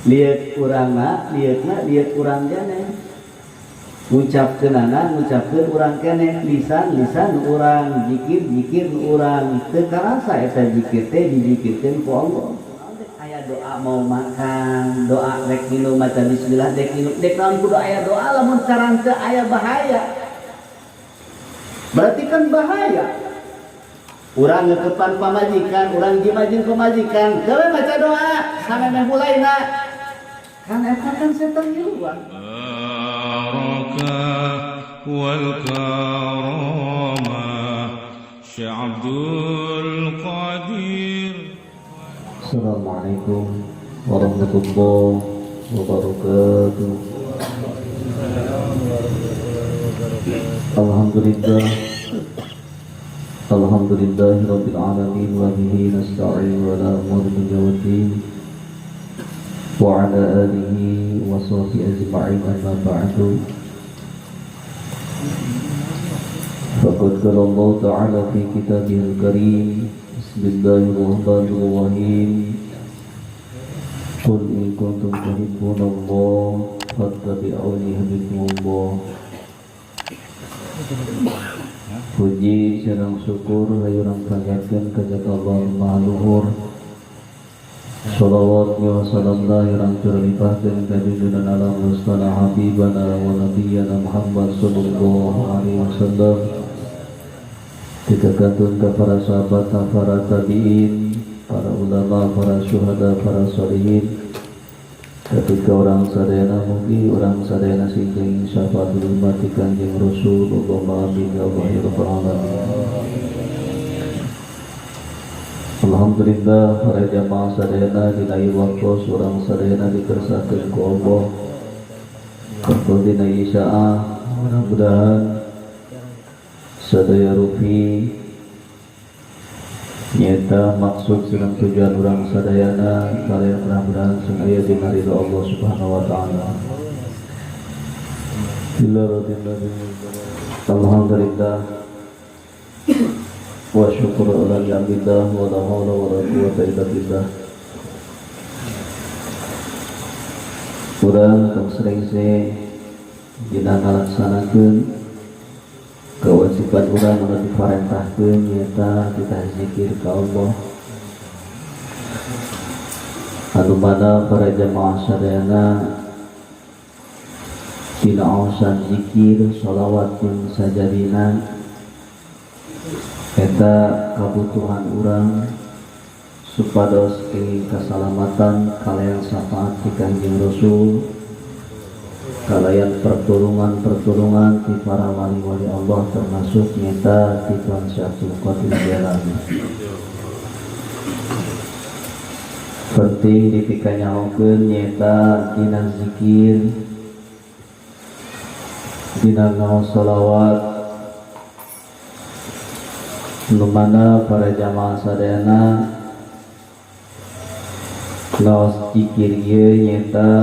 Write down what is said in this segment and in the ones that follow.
lihat urangna lihat urang jane ngucapkeun urang keneh lisan urang zikir urang teu karasa eta zikir teh dizikirkeun ku Allah. Aya doa mau makan doa rek minum maca bismillah dek minum dek naon kudu aya doa lamun carang teu aya bahaya berarti kan bahaya. Urang ngekepan pamajikan urang jimajin pamajikan kewe maca doa samemeh mulaina kan eta kan setan hiruan. wal karamah Syekh Abdul Qadir. Assalamualaikum warahmatullahi wabarakatuh. Alhamdulillah Alhamdulillahirabbil alamin wa bihi nasta'in wa la umuri dunya waddin wa ala alihi wa sahbihi ajma'in amma ba'du. Faqad qala Allah ta'ala fi kitabihil karim bismillahirrahmanirrahim qul in kuntum tuhibbunallaha fattabi'uni yuhibbukumullah. Puji sareng syukur hayurang panjatkeun ka Zat Allah Maha Luhur. Shalawat wa salam hayurang curlipahkeun ka junjungan alam mustana habibana wa nabiyyana Muhammad sallallahu alaihi wasallam. Dikagantun ka para sahabat, para tabi'in, para ulama, para syuhada, para sholihin. Ketika orang sadayana mugi orang sadayana singking syafaatul ummati Kanjeng Rasul Allahumma amin ya rabbal alamin. Alhamdulillah para jamaah sadayana dinai waktu orang sadayana dikersahkeun ku Allah. Kapal dina isya'a mudah-mudahan sadaya rupi nyata maksud sedang tujuan orang sadayana kalian mudah-mudahan senaya dinarido Allah subhanahu wa ta'ala. Alhamdulillah wa syukur ala ni'amillah wa la hawla wa la quwwata illa billah. Urang kang sering dina ngalaksanakeun kewajiban urang anu diparentahkeun nyata kita zikir ka Allah. Anu mana para jamaah sadayana dina aosan zikir shalawat jeung sajadina eta kabutuhan urang supados kenging kasalamatan kalayan syafaat ti Kanjeng Rasul kalayan pertolongan di para wali-wali Allah termasuk nyata di Tuhan Syekh Abdul Qadir Jailani. Penting dipikanyahokeun nyata dina zikir, dina ngaos shalawat, nu mana para jamaah sadayana ngaos zikir ieu nyata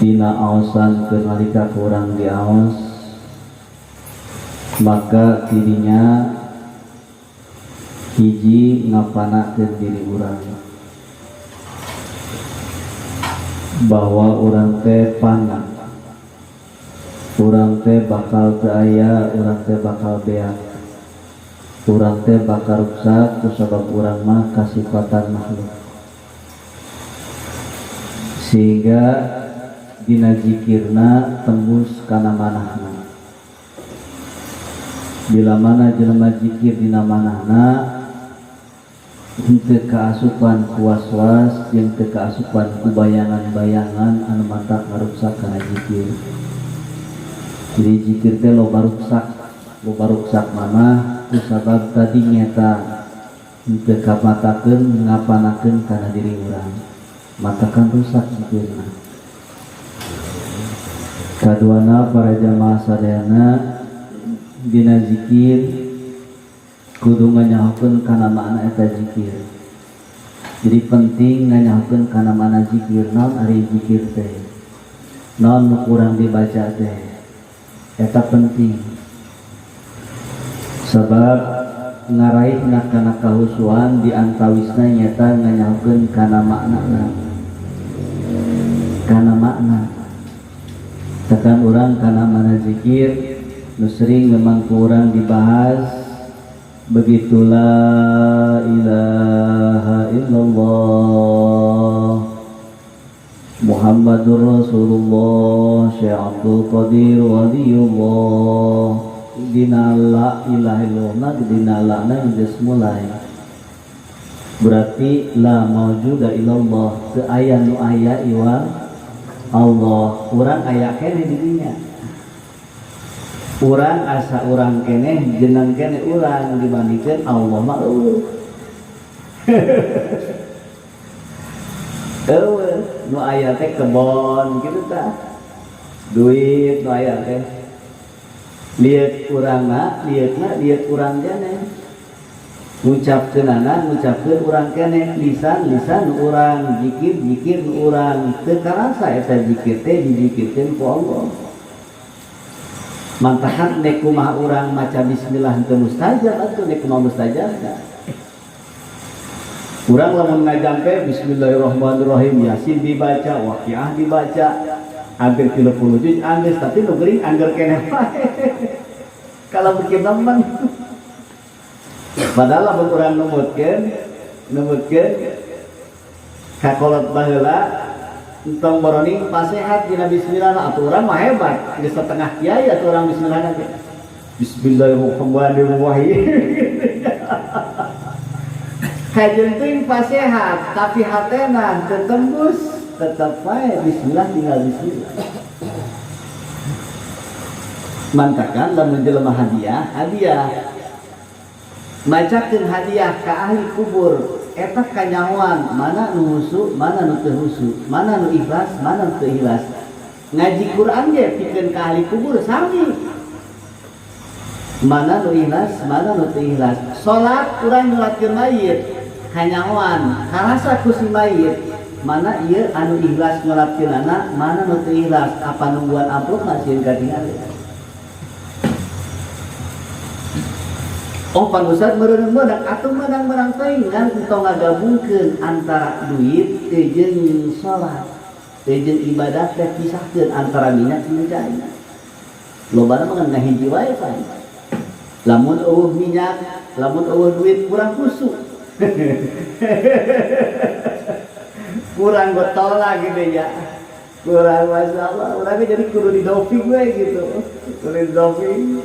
dina aosan ke nalika kurang diaos maka dirinya hiji ngapanakeun diri urang bahwa urang teh panah urang teh bakal teu aya urang teh bakal beak urang teh bakal rusak kusabab urang mah kasifatan makhluk sehingga dina zikirna tembus kana manahna. Bila mana jelema zikir dina manahna henteu kaasupan ku waswas jeung teu kaasupan ku bayangan-bayangan anu mantap ngaruksak kana zikir. Jadi zikir teh loba ruksak mama kusabab tadi nyata henteu kamatakeun ngapanakeun kana diri urang. Matakan rusak zikirna. Kaduana para jamaah sadayana dina zikir kudu nganyahokeun kana makna eta zikir. Jadi penting nganyahokeun kana makna zikir. Naon ari zikir teh? Naon nu kurang dibaca teh? Eta penting. Sebab ngaraihna kana kahusuan di antawisna nyata nganyalkeun kana makna tekan orang kana mana zikir nu sering memang ku urang dibahas begitu la ilaha illallah Muhammadur Rasulullah Syekh Abdul Qadir Waliyullah dina la ilaha illallah dina la na geus mulai berarti la maujuda illallah teu aya nu aya iwa Allah urang aya keneh di dinya urang asa urang keneh jeneng keneh urang dibandingkeun Allah mah nu aya teh kebon kitu tah duit nu aya teh liat urangna liat urang keneh ngucapkeunana ngucapkeun urang keneh lisan urang zikir urang teu karasa eta zikir teh dizikirkeun ku Allah mantahan nek kumaha urang maca bismillah teu mustajab atuh nek kumaha mustajab urang lamun ngajampe bismillahirrahmanirrahim yasin dibaca waqiah dibaca hampir 30 juz anggeus tapi nu geuring angger keneh kalau bikin teman padahal lamun urang numutkeun kakolot baheula entong boroning pasehat dina bismillah atuh urang mah hebat geus setengah kiai atuh urang bismillah teh bismillahirrahmanirrahim kajenting pasehat tapi hatena teu tembus tetep wae bismillah tinggal bismillah mantakan lamun jelema hadiah macakeun hadiah ka ahli kubur eta kanyawan mana nu husu mana nu teu husu mana nu ikhlas mana nu teu ikhlas ngaji Quran ge pikeun ka ahli kubur sami mana nu ikhlas mana nu teu ikhlas salat urang nyulatkeun mayit kanyawan karasa ku si mayit mana ieu anu ikhlas nyulatkeunana mana nu teu ikhlas apa nungguan amplop masieun katingali oh pan Ustaz meureun-meureun atuh menang-menang teuing ngan entong ngagabungkeun antara duit teh jeung salat teh jeung ibadah teh pisahkeun antara minyak jeung jahe lobana mah ngan hiji wae pan lamun eueuh minyak lamun eueuh duit kurang kusuk kurang botol lagi deh ya kurang masalah urang jadi kudu didoping we gitu kudu didoping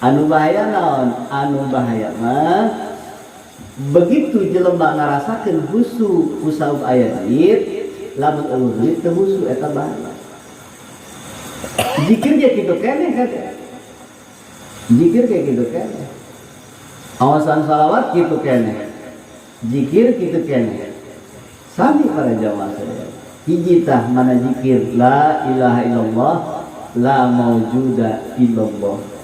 anu bahaya naon anu bahaya mah begitu jelema ngarasakeun husu usah aya duit lamun eueuh duit teu husu eta bahaya zikir ge kitu keneh kan zikir ge kitu keneh awasan salawat kitu keneh zikir kitu keneh sami para jamaah sadaya hiji tah mana zikir la ilaha illallah la maujuda illallah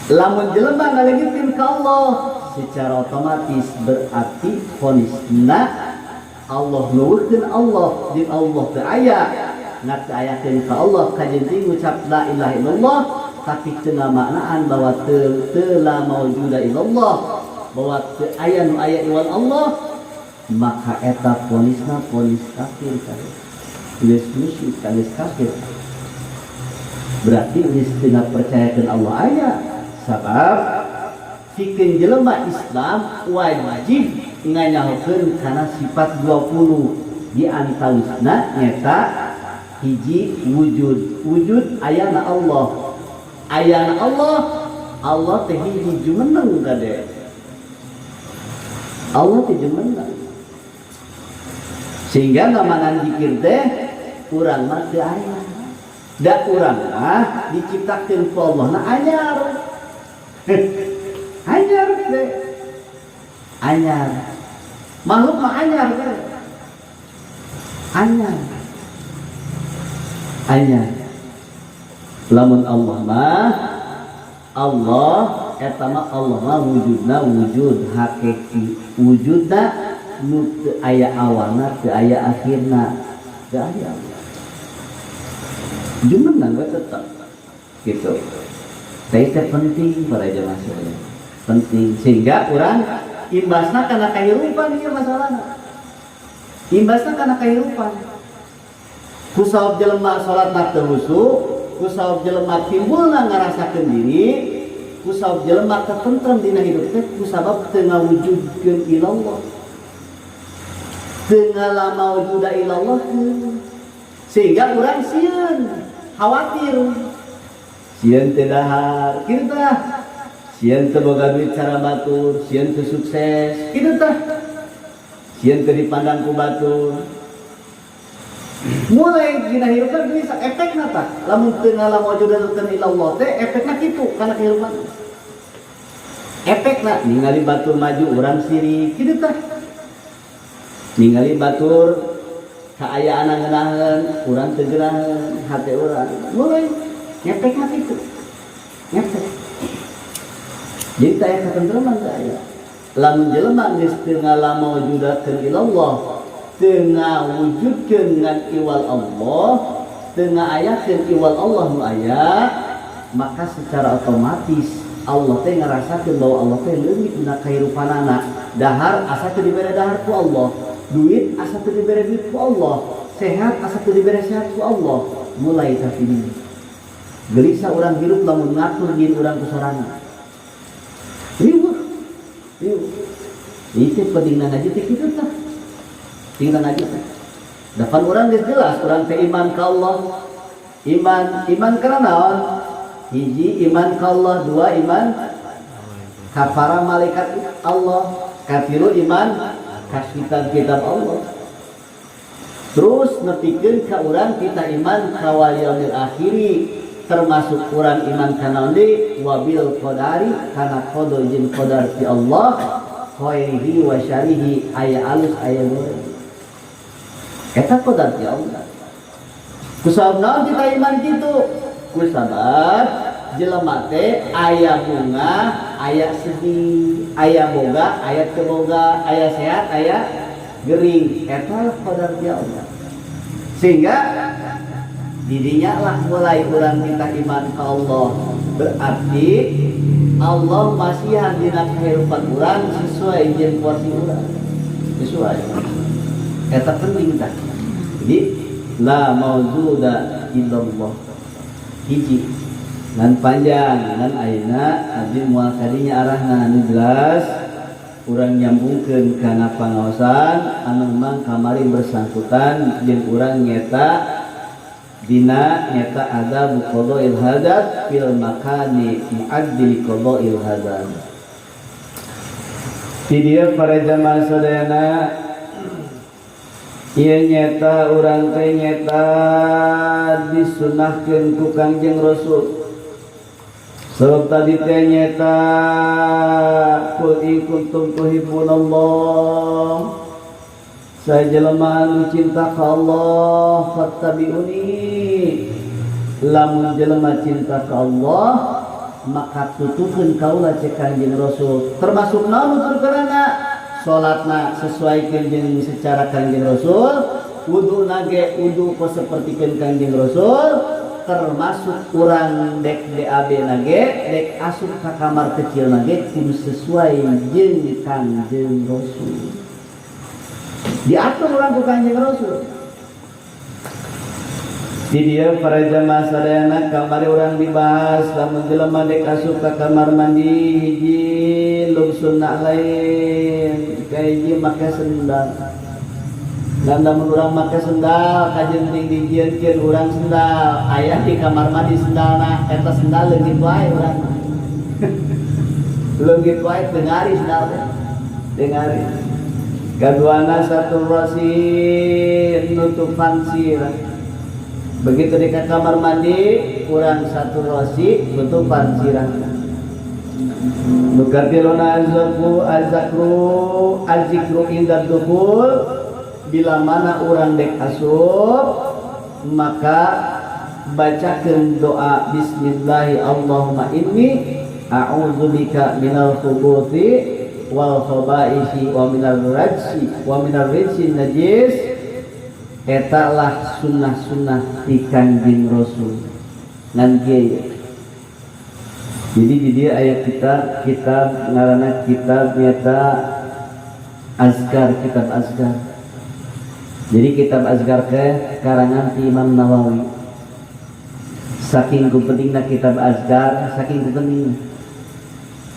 lamun jelema ngalegitkeun ka Allah secara otomatis berarti vonisna Allah nuwuhkeun Allah di Allah teu aya nak ayakeun ka Allah kajenting ngucap la ilaha illallah tapi teu ngamaknaan bahwa teu la maujuda illallah bahwa teu aya nu aya iwan Allah maka eta vonisna vonis kafir kali geus musyrik geus kafir berarti geus teu percayakeun Allah aya sabab pikeun jelema Islam wajib nganyahokeun kana sifat 20 di antawisna nyata hiji wujud ayana Allah Allah teh hiji jumeneng kade Allah teh jumeneng sehingga ngamanan zikir teh urang mah teu aya da urang mah diciptakeun ku Allah na anyar anyar deh anyar makhluk mah anyar deh anyar lamun Allah mah Allah eta mah Allah mah wujudna wujud hakiki wujudna nu teu aya awalna teu aya akhirna teu aya jumenang we tetep gitu. Itu penting para jamaah sekalian. penting sehingga orang imbasna karena kehidupan ieu masalahna. Imbasna karena kehidupan. Ku saop jelema salatna teu husuk, ku saop jelema timbulna ngarasakeun diri, ku saop jelema teu tentrem dina hidup teh ku sabab teu ngawujudkeun ilallah. Teu ngalamawujuda ilallah sehingga urang sieun khawatir. Sieun teu dahar, kitu tah. Sieun teu boga duit cara batur, sieun teu sukses, kitu tah. Sieun teu dipandang ku batur. Mulai dina hirupan bisa efekna tah. Lamun teu ngalamawujudakeun ilallah teh efekna kitu kana kehidupan. Efekna ningali batur maju urang sirik, kitu tah. Ningali batur kaayaan ngeunaheun urang teu geunaheun hate urang. Mulai efekna kitu. Efek. Jadi taya ketentreman saya. Lamun jelema geus teu ngalamawujudakeun ilallah, teu ngawujudkeun ngan iwal Allah, teu ngaayakeun iwal Allah nu aya, maka secara otomatis Allah teh ngarasakeun bahwa Allah teh leungit dina kahirupanana. Dahar asa teu dibere dahar ku Allah, duit asa teu dibere duit ku Allah, sehat asa teu dibere sehat ku Allah. Mulai tapi ini gelisah urang hirup lamun ngatur jin urang ku sorangan. Riweuh. Itu pentingna ngaji teh kitu tah. Tinggal ngaji teh. Dapan urang geus jelas urang teh iman ka Allah. Iman kana naon? Hiji iman ka Allah, dua iman ka para malaikat Allah, katilu iman ka kitab Allah. Terus nepikeun ka urang kita iman ka wal yaumil akhiri, termasuk urang iman kana deui wabil qadari kana qada jeung qadar ti Allah khairihi wa syarihi aya alus aya goreng. Eta qadar ti Allah. Kusabab naon kita iman kitu? Kusabab jelema teh aya bunga, aya sedih, aya boga, aya teu boga, aya sehat, aya gering. Eta qadar ti Allah. Sehingga didinya lah mulai urang minta iman ke Allah. Berarti Allah masihan dina kehidupan urang sesuai jeung porsi urang. Sesuai. Eta penting tah. Jadi la mauzuda illallah. Hiji ngan panjang ngan ayeuna abdi moal kadinya arahna anu jelas urang nyambungkeun kana pangaosan anu mang kamari bersangkutan jeung urang nyeta dina nyata ada qada'il hadat fil makani mu'addil qada'il hadat. Di dia para jamaah sadayana ieu nyata urang teh nyata disunahkeun ku Kangjeng Rasul. Sabab tadi teh nyata qul in kuntum tuhibbunallah, saya jelema anu cinta ka Allah fattabi'uni. Lamun jelema cinta ka Allah maka tutukeun kaula cek Kangjeng Rasul. Termasuk naon nuturkeunana? Salatna sesuaikeun jeung secara Kangjeng Rasul, wuduna ge wudu ko sapertikeun Kangjeng Rasul, termasuk urang dek DAB nage dek asup ka kamar kecil nage kudu sesuai jeung Kangjeng Rasul. Diatur orang ku Kangjeng Rasul. Di dia para jamaah sadayana kamari orang dibahas lamun jelema dek asup ka kamar mandi hiji lungsunna lain kahiji make sendal. Dan lamun urang make sendal kajenting dijieunkeun urang sendal aya di kamar mandi sendalna eta sendal leungit wae urang. Leungit wae dengari sendal teh. Dengari. Kaduana satu rosi nutupan sirah. Begitu di kamar mandi kurang satu rosi nutupan sirah. Nukatiluna azikru indah dukhul. Bila mana orang dek asup maka bacakeun doa bismillahi Allahumma inni a'udzubika minal khubuthi wal khabaithi wa minar rajsi wa minar rijsi najis. Eta lah sunnah-sunnah di Kangjeng Rasul ngan kieu. Jadi di dia ayat kitab ngaranna kitab nyata Azkar, kitab Azkar. Jadi kitab Azkar ke karangan ti Imam Nawawi. Saking pentingna kitab Azkar, saking pentingna.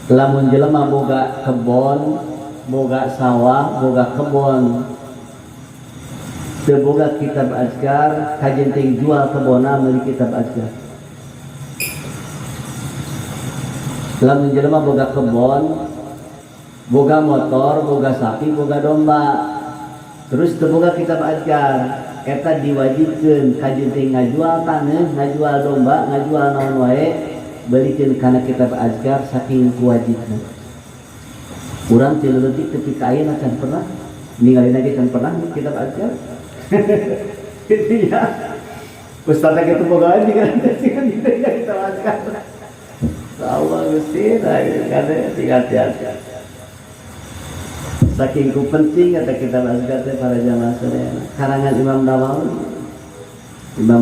Lamun jelema boga kebon, boga sawah, boga kebon, teu boga kitab Azkar, kajen teh jual kebona meuli kitab Azkar. Lamun jelema boga kebon, boga motor, boga sapi, boga domba, terus teu boga kitab Azkar, eta diwajibkeun kajen teh ngajual taneuh, ngajual domba, ngajual naon wae, beulikeun kana kitab Azkar saking kuwajibna. Urang teu leutik tepi ka ayeuna can pernah ningali lagi can pernah kitab Azkar. Gitu ya. Ustaz kitu bogaan dengan kitab Azkar. Allah Gusti kada hati-hati. Saking ku penting kata kitab Azkar teh para jamaah sekalian. Karangan Imam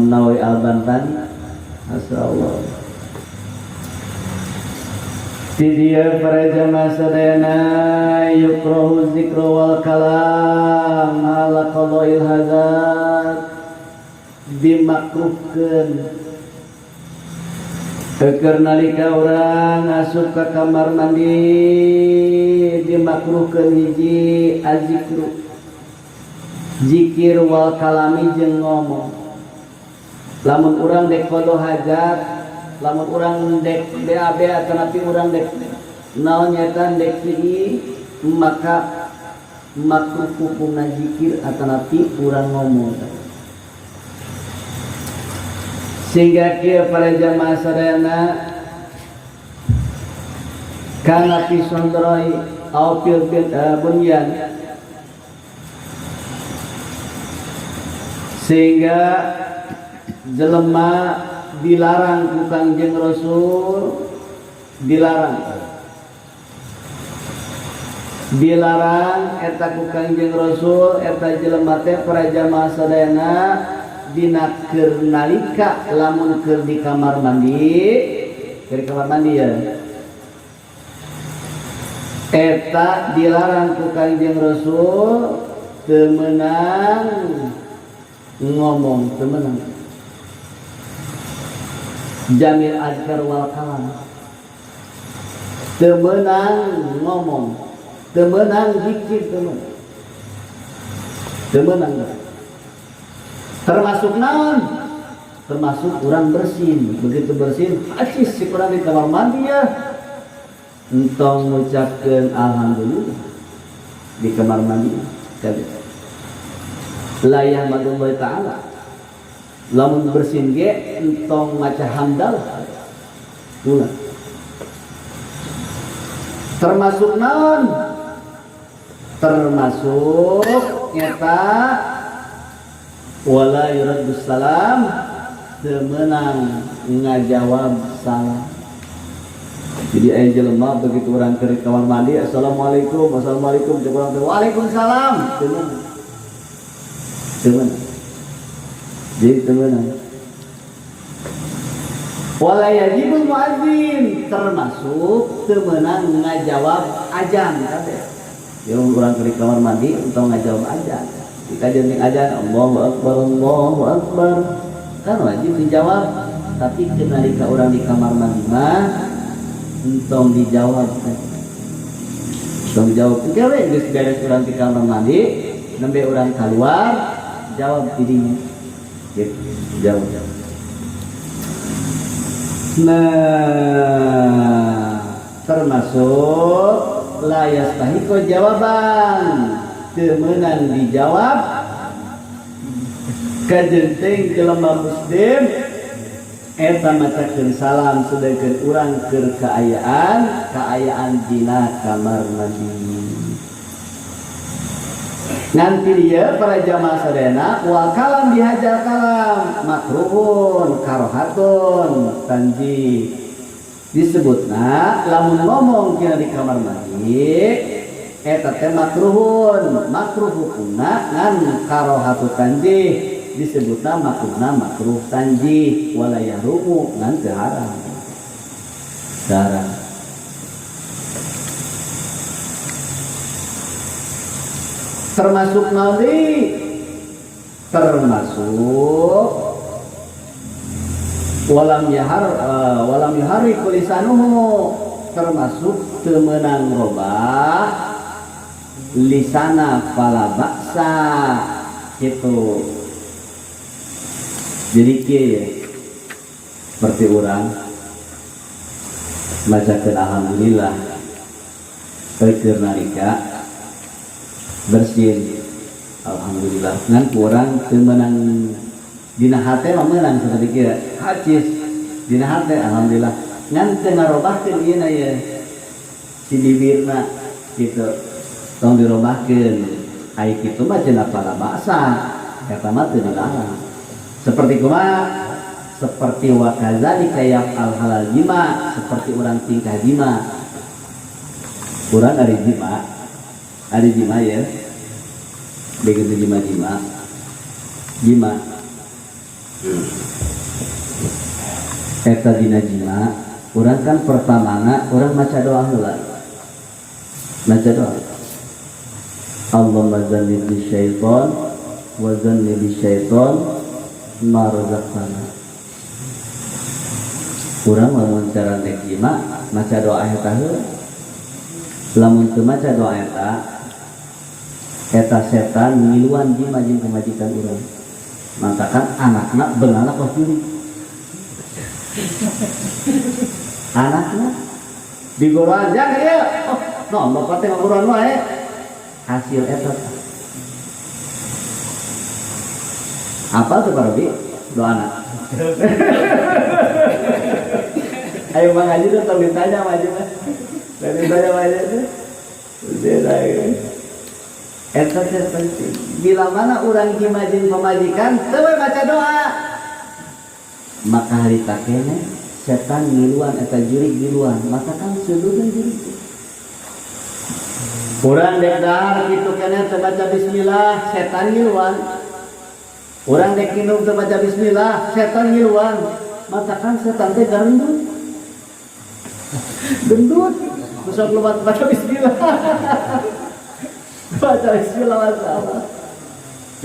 Nawawi Al-Bantani. Masyaallah. Di dia para jamaah sadayana yukrahu zikru wal kalam ala qadail hadat dimakruhkeun keur nalika urang asup ka kamar mandi dimakruhkeun hiji azikru zikir wal kalami jeung ngomong. Lamun urang dek qada hajat, lamun urang dek BAB atau napi urang dek naon nyaeta dek sii, maka makruh hukumna zikir atau napi urang ngomong. Sehingga kieu para jamaah sadayana kana fi sondroi au fil bunyan, sehingga jelema dilarang ku Kangjeng Rasul, dilarang eta ku Kangjeng Rasul, eta jelema teh para jamaah sadayana dina keur nalika lamun keur di kamar mandi, ya. Eta dilarang ku Kangjeng Rasul teu meunang ngomong, teu meunang jamil azkar wal kalam, teu meunang ngomong, teu meunang zikir, teu meunang. Termasuk naon? Termasuk urang bersin. Begitu bersin, acis si kurang di kamar mandi ya, entong ngucapkeun alhamdulillah di kamar mandi. La yahmadullah ta'ala. Lamun bersin ge entong maca hamdalah. Ulah. Termasuk naon? Termasuk nyata wala yuraddus salam, teu meunang ngajawab salam. Jadi aya jelema begitu urang keur di kamar mandi, assalamualaikum, assalamualaikum, cek urang teh waalaikumsalam, teu meunang. Jadi teu meunang. Wala yajibul muadzin, termasuk teu meunang ngajawab azan kabeh. Yang urang keur di kamar mandi entong ngajawab azan. Jika jeneng ajan Allahu Akbar kan wajib dijawab, tapi kenalika orang di kamar mandi mah entong dijawab kan. Entong dijawab kewe geus beres urang di kamar mandi, nembe urang keluar jawab didinya. Gitu, jawab. Nah, termasuk la yastahiqu jawaban, teu meunang dijawab kajenteng jelema muslim eta macakeun salam sedengkeun urang keur kaayaan dina kamar mandi. Nanti dia para jamaah sadayana wal kalam dihajal kalam makruhun karohatun tanji disebutna lamun ngomong kira di kamar mandi eta teh makruhun, makruh hukumna ngan karohatu tanjih, disebutna makruhna makruh tanjih, wala yahrumu ngan teu haram. Sekarang termasuk nabi, termasuk walam yahari kulisanuhu, termasuk temenang robah lisana fala baksa itu. Jadi kieu seperti orang bacakeun alhamdulillah keur nalika bersin alhamdulillah ngan kurang teu meunang dina hate mah meunang seperti kieu hacis dina hate alhamdulillah ngan teu ngarobahkeun ieu na ye si bibirna kitu tong dirobahkeun ai kitu mah cenah pala baksa eta mah teu dilarang. Seperti kumaha? Seperti wakazalika yaf'al halal jima, seperti orang tingkah jima. Urang ari jima ya. Begitu jima. Eta dina jima, urang kan pertamana urang maca doa heula. Maca doa. Allahumma zannibi syaiton wa zannibi syaiton ma razaqtana. Urang lamun cara dek jima maca doa eta heula. Lamun teu maca doa eta setan ngiluan jima jeung kemajikan urang. Mantakan anakna beungalna kos juri. Anakna digoroan jang ieu. Oh, no bapak teh ngagoroan wae. Hasil eta apa tuh Pak Robi? Doana. Ayo Bang Haji tuh tau ditanya sama Haji mah. Ditanya sama Haji tuh. Eta teh penting. Bila mana urang jima jeung pamajikan teu baca doa, maka hari takene setan ngiluan eta jurig ngiluan, maka kan seudeung jurig. Urang dek dahar kitu keneh teu baca bismillah, setan ngiluan. Orang dek minum teu baca bismillah, setan ngiluan. Matakan setan teh gendut. Gendut. Kusok lumat baca bismillah. Baca bismillah masalah.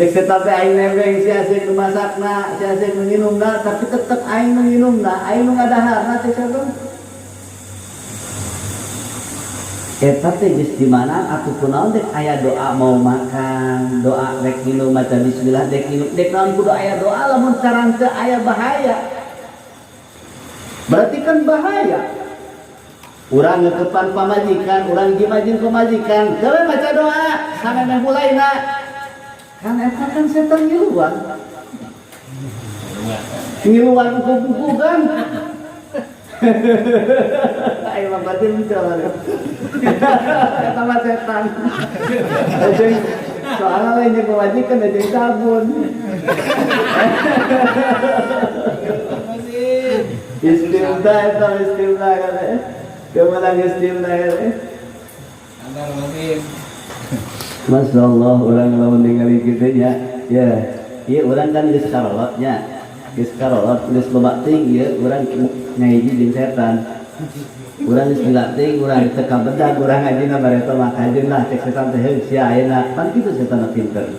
Dek setan teh aing nembeng sia asik nu masakna, sia asik nu nginumna, tapi tetep aing nu nginumna, aing nu ngadaharna teh sabun. Eta teh geus di mana atuh kunaon dek aya doa mau makan, doa rek minum maca bismillah dek minum, dek naon kudu aya doa lamun carana teu aya bahaya. Berarti kan bahaya. Urang ngeukepan pamajikan, urang jima jeung pamajikan, teu maca doa, samemeh mulaina. Kan eta kan setan ngiluan. Ngiluan buku-buku kan. Ayo mah batin coba. Eta mah setan. Soalnya lain jeung pamajikan da jeung sabun. Istimda eta istimda kan. Kemudian istimda kan. Andar mungkin. Masyaallah urang lamun ningali kitu nya. Ya, ieu urang kan geus karolot nya. Geus karolot geus loba teuing ieu urang ngahiji jeung setan. Urang geus dilatih, urang teu kabedag, urang ngajina bareta mah kajeun lah cek setan teh heuh sia ayeuna. Pan kitu setan pinter.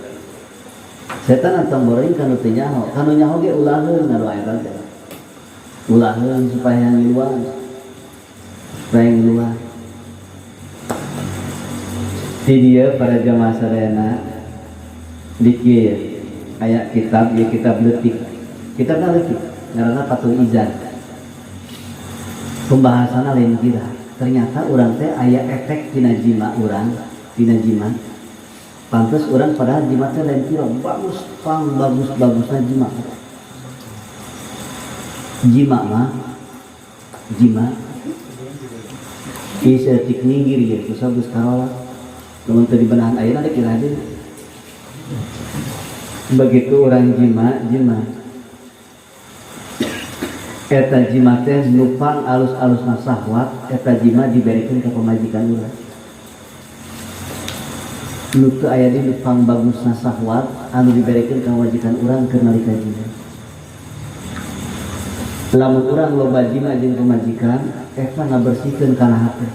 Setan antong boring kanu teu nyaho, kanu nyaho ge ulaheun ngaru eta teh. Ulaheun supaya ngiluan. Supaya ngiluan. Di dia para jamaah sadayana dikir aya kitab ieu kitab leutik. Kitabna leutik ngaranna Fathul Izan. Pembahasanna lain gila. Ternyata urang teh aya efek tina jima urang, tina jima. Pantes urang padahal jima teh lain kira bagus, bagus-bagusna jima. Jima bisa tik ninggir ya, susah bus karola. Namun tadi benahan ayeuna dek kira aja. Begitu orang jima. Eta jima teh nupang alus-alusna sahwat, eta jima diberikan ke pemajikan urang. Nu teu aya di nupang bagusna sahwat anu diberikan ka pemajikan urang keur nalika jima. lamun urang loba jima jeung pamajikan eta ngabersihkeun kana hate.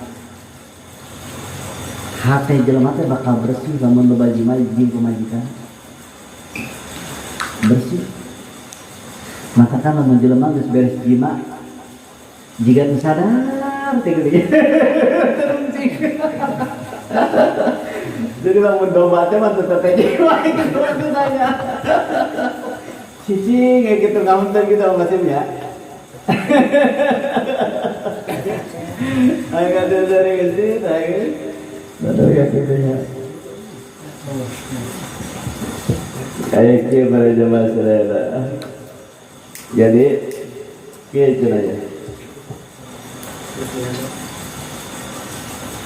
Hate jelema teh bakal bersih lamun loba jima jeung pamajikan. Bersih. Maka kan lamun jelema geus beres jima jiga teu sadar teh geuning. Teruncing. Jadi lamun domba teh mah tetep jima itu nanya. Cicing kayak gitu ngamunten gitu maksudnya. Ayo kata dari kesini, ayo. Ada yang kitanya. Ayo kita para jemaah saudara. Jadi kita aja.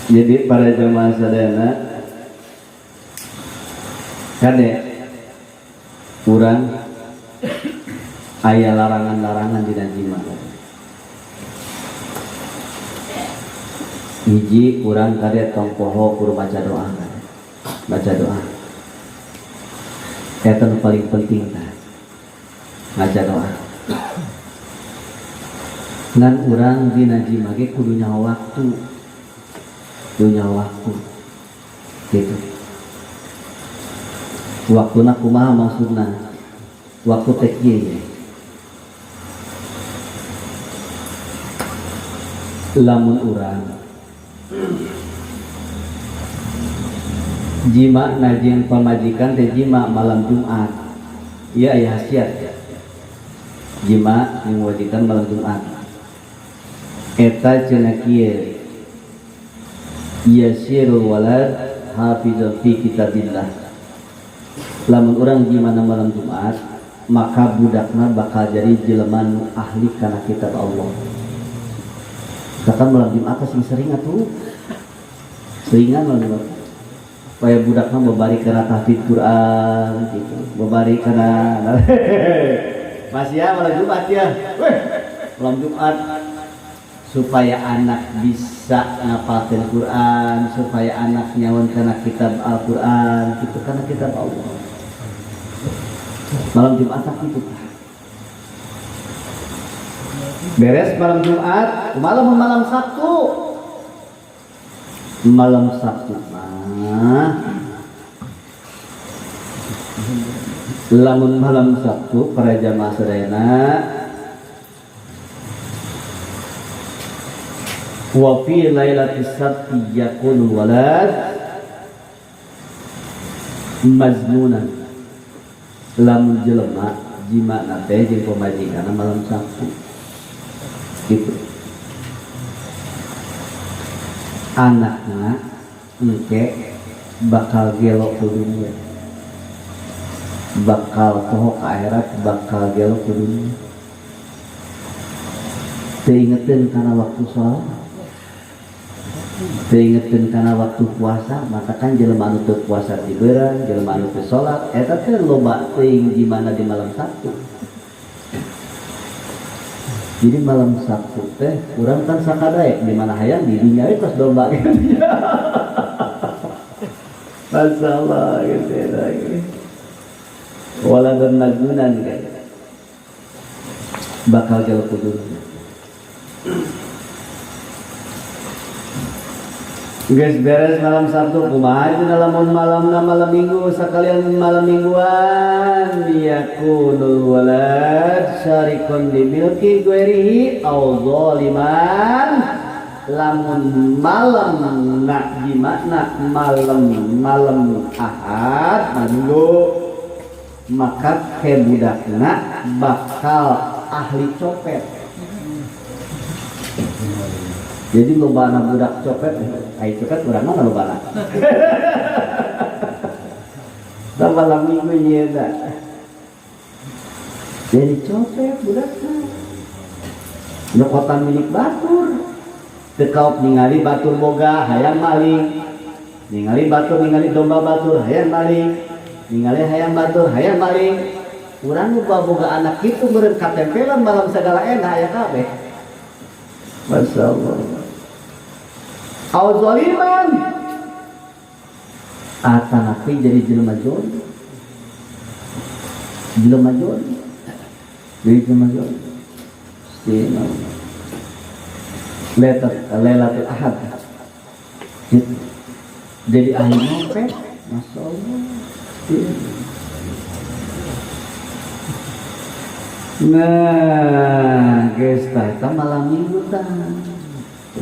Jadi para jemaah saudara, kade kurang aya larangan-larangan dina jima. Hiji kurang kade tong poho kudu baca doa. Baca doa. Eta nu paling penting tah. Baca doa. Ngan urang dina jima ge kudu nyawa waktu. Kudu nyawa waktu. Gitu. Waktuna kumaha maksudna? Waktu teh kieu. Lamun urang jima najing pamajikan teh jima malam Jumat. Iya aya hasiat. Jima jeung wajikan malam Jumat. Eta cenah kieu. Yasirul walad hafizun fi kitabillah. Lamun urang jima malam Jumat, maka budakna bakal jadi jelema nu ahli kana kitab Allah. Bahkan malam Jumat sing sering atuh. Seringan malam Jumat. Supaya budakna membari kana tahfidz Quran gitu. Membari kana masih ya malam Jumat ya. Malam Jumat supaya anak bisa ngapalkeun Quran, supaya anak nyawan kana kitab Al-Qur'an, gitu kana kitab Allah. Malam Jumat gitu. Beres malam Jumat, malam Sabtu. Malam Sabtu lamun malam Sabtu para jamaah sadayana wa fi lailatis sabti yakunul walad mazmunan. Lamun jelema jima nate jeung pamajikan malam Sabtu gitu. Anakna engke bakal gelo ke dunia, bakal poho ke akhirat, bakal gelo ke dunia. Teingetin karena waktu sholat, teingetin karena waktu puasa. Maka kan jelema anu teu puasa tibeurang, jelema anu teu sholat, eta teh loba teuing di mana di malam Sabtu. Jadi malam Sabtu teh urang kan sakadaek di mana hayang di dunia itu domba gitu. Masalah gitu lagi. Waladan nagunan kan. Bakal jauh kudu. Guys, beres malam Sabtu kumaha dina lamun malam Minggu sakalian malam mingguan yakunul walad syarikun di milki ghairihi aw zaliman. Lamun malam nak gimana malam Ahad Minggu maka kebudakna bakal ahli copet. Jadi lobana budak copet, ai copet urang mah lobana. Da malam Minggu ieu da. Jadi copet budakna. Nokotan milik batur. Teu kaop ningali batur boga hayang maling. Ningali batur ningali domba batur hayang maling. Ningali hayang batur hayang maling. Urang nu boga anak kitu meureun katempelan malam sagala enak aya kabeh. Masyaallah. Aw zaliman atanapi jadi jelema joli. Jelema joli. Jadi jelema joli. Lailatul Ahad. Jadi ahli nyopet, Masya Allah. Nah, guys, kita malam minggu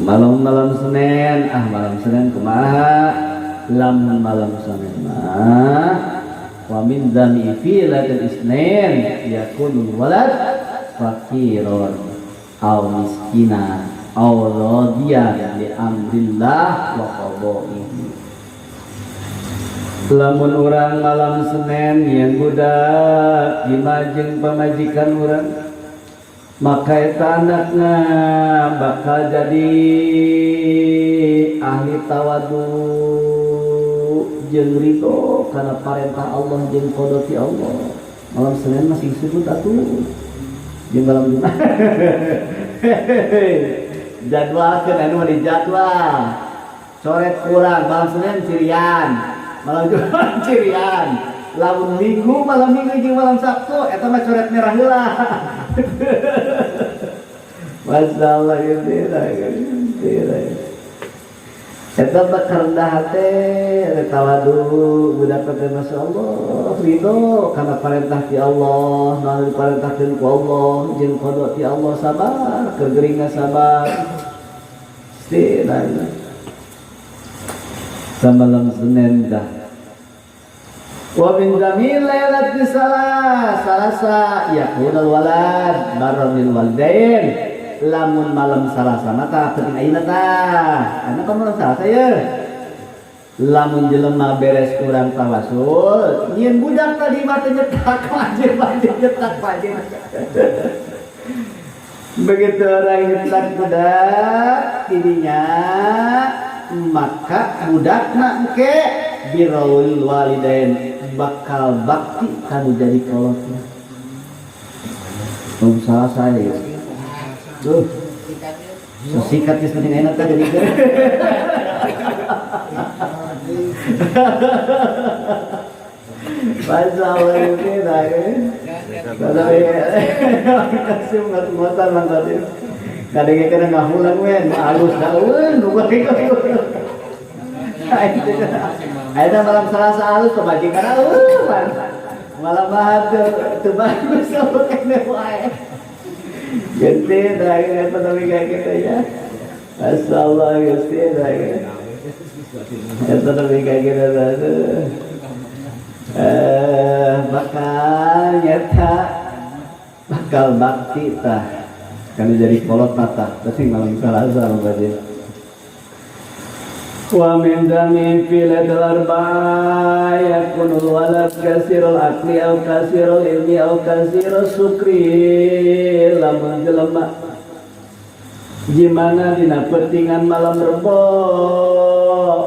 malam Senin, malam Senin kumaha? Lamun malam Senin wa min dzami fi lailatul Isnin yakunul walad faqiron aw miskina aw radiyan li amrillah wa qadaihi. Lamun urang malam Senin yang budak dimajeng pamajikan urang, maka eta anakna bakal jadi ahli tawadu jeung ridho kana parentah Allah jeung qada ti Allah. Malam Senin masih disebut atuh jeung malam Jumat. Jadwalkeun anu di jadwal. Coret kurang malam Senin cirian, malam Jumat cirian. Lamun Minggu malam Minggu jeung malam Sabtu eta mah coret merah heula. Masyaallah gitu. Eta bakardah teh tawadu budak teh masyaallah ridho kana parentah ti Allah, naon diparentahkeun ku Allah jeung qada ti Allah, sabar kegeringan sabar. Istilahna samalam Senin dah. Wa min zamil lailatul salasa yakunul walad barrul walidain. Lamun malam Salasa mata penting ayeuna tah. Anu kan malam Salasa ya. Lamun jelema beres kurang tawasul, nyieun budak tadi mah teh nyetak wajib nyetak wajib. Begitu orang nyetak budak tidinya, maka budakna engke birrul walidain bakal bakti kanu jadi kolotna. Malam Salasa ya. Tuh, sikat geus penting enak teh jadi. Masyaallah ini dah. Kasih motor mang tadi. Kadang kena ngahulang we, halus daun, nu bagi kau. Ayeuna malam Salasa halus kebajikan malam Ahad teu bagus sama kene wae. Gede dah apa namanya kita ya. Masyaallah gede dah. Apa namanya kita dah. Bakal nyata bakal bakti tah. Kan jadi kolot tah. Tapi malam Salasa berarti. Wa min dzami fil arba'a yakunul walad kasirul aqli aw kasirul ilmi aw kasirul sukri. Lamun jelema gimana dina pentingan malam rebo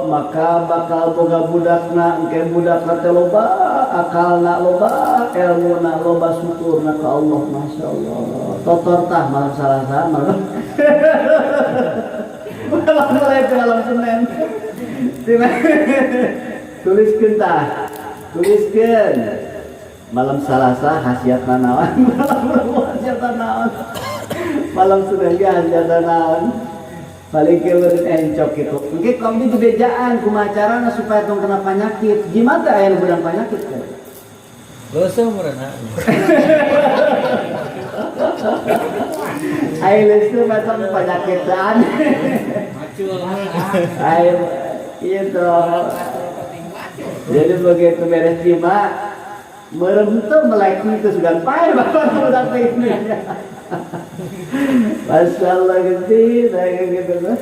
maka bakal boga budakna engke budakna teh loba akalna loba ilmuna loba syukurna ka Allah. Masyaallah totor tah malam Salasa malam malam Senin. Tuliskeun tah. Tuliskeun. Malam Salasa hasiatna naon? Hasiatna naon? Malam Senin ge hasiatna naon? Paling keureun encok kitu. Engke kami dibejaan kumaha carana supaya tong kena penyakit. Gimana teh aya nu beurang penyakit teh? Leuseum meureunna. Ayo leuseum macam penyakitan. Ayo itu. Jadi begitu beres jima, merem tuh melek itu sudah pae bapak udah ini. Masyaallah gede, saya gitu lah.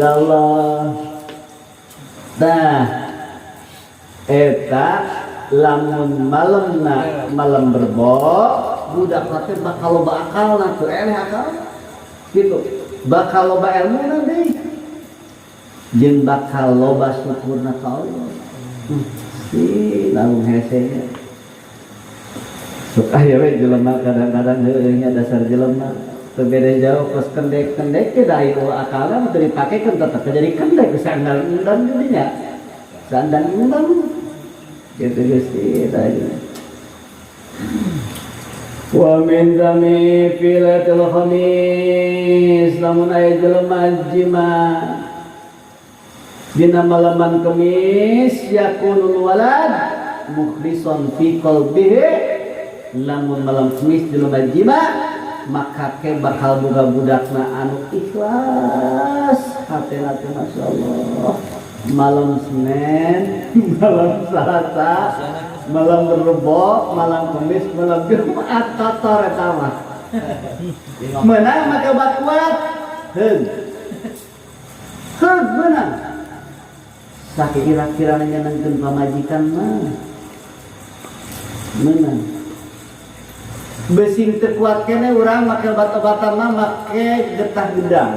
Allah. Nah, eta lamun malam berbo, budak teh bakal loba akalna teu eleh akal. Gitu. Bakal loba ilmuna deui. Jeung bakal loba syukurna ka Allah. Lamun hese. Sok aya we jelema kadang-kadang heueuh nya dasar jelema teu beda jauh kos kendek-kendek ke da ieu akalna teu dipakekeun tetep jadi kendek sandal endang dinya. Sandal endang. Gitu geus tadi. Wa min dami filatil khamis lamun aya jelema jima dina malaman kemis yakunul walad mukhlison fi qalbihi lamun malam kemis jelema jima maka ke bakal boga budakna anu ikhlas hatena teh masyaallah malam Senin malam Selasa malam Rebo, malam Kamis, malam Jumat, kotor eta mah. Menang maka bakuat, menang. Sakira-kira nyenengkeun pamajikan mah, menang. Besing teu kuat kene urang make obat-obatan mah make getah gedang.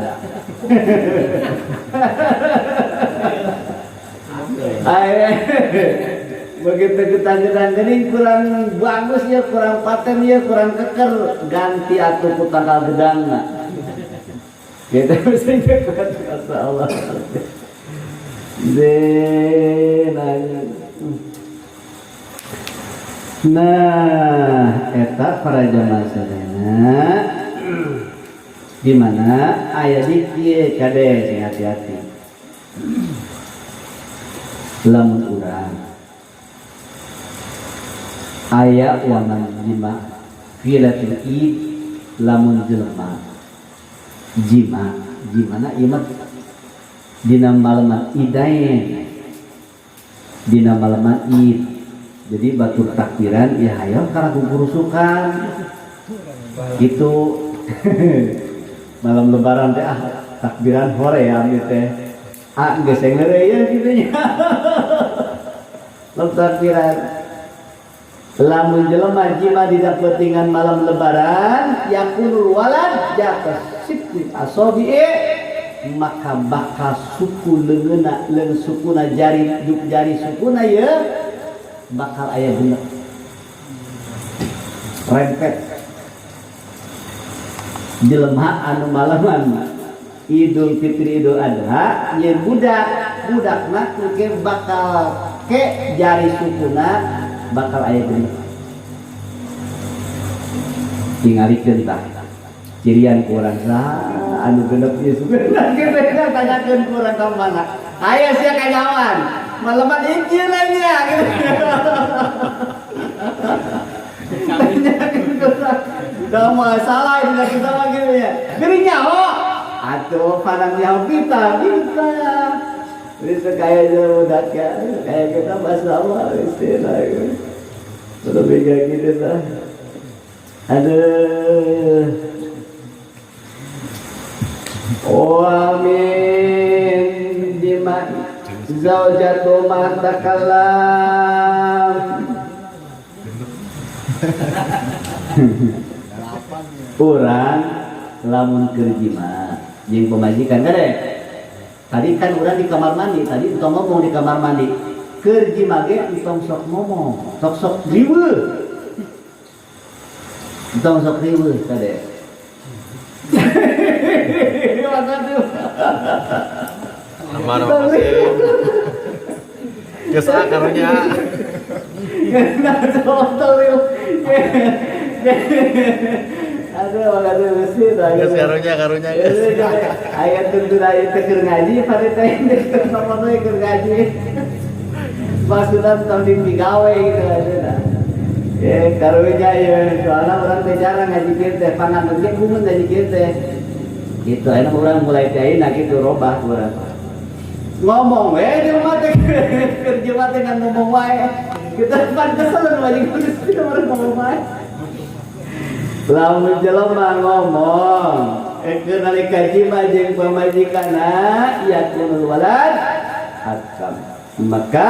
Begitu kita gedang geuning kurang bagus ya, kurang paten ya, kurang keker, ganti atuh ku tanggal gedangna. Kita mesti kuat kata Allah. Nah, eta para jamaah sadayana di mana aya di kieu kade sing hati-hati. Lamun urang aya waman jima filatil id lamun jelema jimana imat dina malaman idain dina malaman id jadi batur takbiran ya hayo karena kukurusukan gitu. Malam lebaran teh takbiran hore ya teh geus ngeureuyeuh kitu nya. Takbiran lamun jelema jima dina peutingan malam lebaran yakunul walad jatuh sikti asobi'i maka bakal suku leungeuna leung sukuna jari sukuna ye bakal aya bener rempet jelema anu malaman Idul Fitri Idul Adha ye budakna ke bakal ke jari sukuna bakal aya geuning tingalikeun tah cirian ku urang saha anu genep ieu sugeuna kita tanyakeun ku urang ka mana aya sia kajawan maleman injil nya gitu. Tanyakeun ku urang da masalah dina kita mah gitu ya geuning nyaho atuh panang nyaho kita bisa kayak budak ya, kayak kita masalah istilah itu. Lebih kayak gitu lah. Aduh. Amin. Jima zaujatu man takallam. Urang lamun keur jima jeung pamajikan kade. Tadi kan urang di kamar mandi, tadi entong ngomong di kamar mandi. Keur jima ge entong sok ngomong, sok riweuh. Entong sok riweuh kade. Makasih. Aman makasih. Geus akarunya. Nah, tolong. Aduh, makasih mesin. Geus karunya geus. Aya tuntur aya teh keur ngaji pada teh nomor we keur ngaji. Maksudna tong digawe gitu aja. Karunya ya soalna urang teh jarang ngaji kieu teh pangan ge kumun ngaji kieu teh. Gitu aya urang mulai teh ayeuna kitu robah urang. Ngomong we di rumah teh kerja mah teh ngomong wae. Kita pantesan wajib kita urang ngomong wae. Lamun jelema ngomong keur nalika jima jeung pamajikanna yakunul walad hakam maka